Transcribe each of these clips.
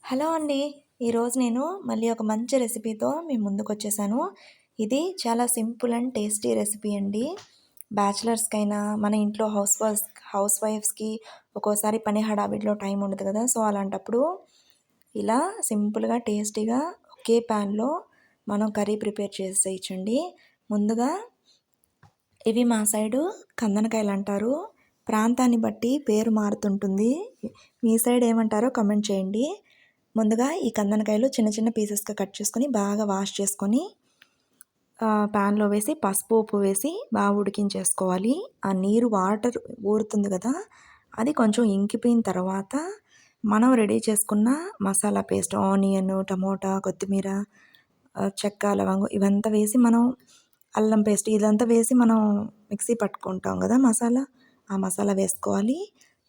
Hello అండి. ఈరోజు నేను మళ్ళీ ఒక మంచి రెసిపీతో మీ ముందుకొచ్చేసాను. ఇది చాలా సింపుల్ అండ్ టేస్టీ రెసిపీ అండి. బ్యాచిలర్స్‌కైనా, మన ఇంట్లో హౌస్ వైఫ్స్‌కి ఒక్కోసారి పని హడావిడిలో టైం ఉండదు కదా! సో, అలాంటప్పుడు ఇలా సింపుల్‌గా, టేస్టీగా ఒకే ప్యాన్‌లో మనం కర్రీ ప్రిపేర్ చేసేయొచ్చండి. ముందుగా ఇవి మా సైడు కందనకాయలంటారు. ప్రాంతాన్ని బట్టి పేరు మారుతుంటుంది. మీ సైడ్ ఏమంటారో కామెంట్ చేయండి. ముందుగా ఈ కందనకాయలు చిన్న చిన్న పీసెస్‌గా కట్ చేసుకొని బాగా వాష్ చేసుకొని ప్యాన్‌లో వేసి పసుపు, ఉప్పు వేసి బాగా ఉడికించేసుకోవాలి. ఆ నీరు వాటర్ ఊరుతుంది కదా! అది కొంచెం ఇంకిపోయిన తర్వాత మనం రెడీ చేసుకున్న మసాలా పేస్ట్ ఆనియన్, టమోటా, కొత్తిమీర, చెక్క, లవంగం ఇవంతా వేసి మనం అల్లం పేస్ట్ ఇదంతా వేసి మనం మిక్సీ పట్టుకుంటాం కదా మసాలా. ఆ మసాలా వేసుకోవాలి.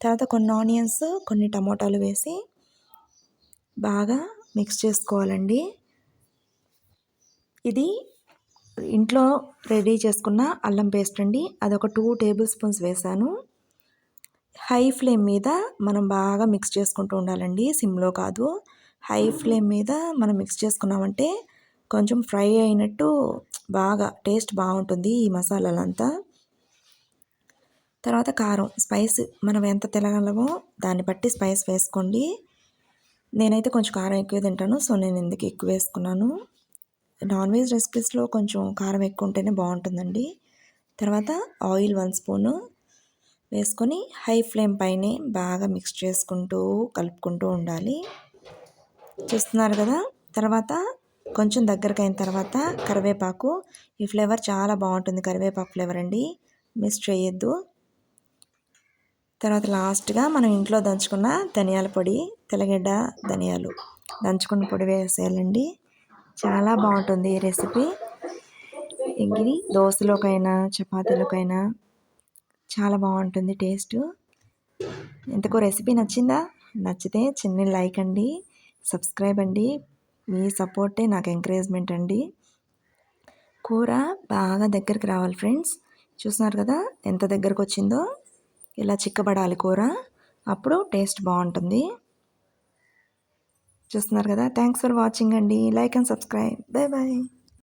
తర్వాత కొన్ని ఆనియన్స్, కొన్ని టమోటాలు వేసి బాగా మిక్స్ చేసుకోవాలండి. ఇది ఇంట్లో రెడీ చేసుకున్న అల్లం పేస్ట్ అండి. అదొక 2 టేబుల్ స్పూన్స్ వేశాను. హై ఫ్లేమ్ మీద మనం బాగా మిక్స్ చేసుకుంటూ ఉండాలండి. సిమ్‌లో కాదు. హై ఫ్లేమ్ మీద మనం మిక్స్ చేసుకున్నామంటే కొంచెం ఫ్రై అయినట్టు బాగా టేస్ట్ బాగుంటుంది ఈ మసాలాలంతా. తర్వాత కారం, స్పైస్ మనం ఎంత తినగలమో దాన్ని బట్టి స్పైస్ వేసుకోండి. నేనైతే కొంచెం కారం ఎక్కువ తింటాను. సో, నేను ఇందుకు ఎక్కువ వేసుకున్నాను. నాన్ వెజ్ రెసిపీస్‌లో కొంచెం కారం ఎక్కువ ఉంటేనే బాగుంటుందండి. తర్వాత ఆయిల్ 1 స్పూను వేసుకొని హై ఫ్లేమ్ పైనే బాగా మిక్స్ చేసుకుంటూ కలుపుకుంటూ ఉండాలి. చూస్తున్నారు కదా! తర్వాత కొంచెం దగ్గరకయిన తర్వాత కరివేపాకు. ఈ ఫ్లేవర్ చాలా బాగుంటుంది. కరివేపాకు ఫ్లేవర్ అండి. మిస్ చేయొద్దు. తర్వాత లాస్ట్‌గా మనం ఇంట్లో దంచుకున్న ధనియాల పొడి, తెల్లగడ్డ ధనియాలు దంచుకున్న పొడి వేసేయాలండి. చాలా బాగుంటుంది ఈ రెసిపీ. ఇది దోసలోకైనా, చపాతీలోకైనా చాలా బాగుంటుంది టేస్టు. ఇంతకు రెసిపీ నచ్చిందా? నచ్చితే చిన్న లైక్ అండి, సబ్స్క్రైబ్ అండి. మీ సపోర్టే నాకు ఎంకరేజ్మెంట్ అండి. కూర బాగా దగ్గరికి రావాలి ఫ్రెండ్స్. చూస్తున్నారు కదా ఎంత దగ్గరకు వచ్చిందో. ఇలా చిక్కబడాలి కూర. అప్పుడు టేస్ట్ బాగుంటుంది. చూస్తున్నారు కదా. థ్యాంక్స్ ఫర్ వాచింగ్ అండి. Like and subscribe. Bye bye.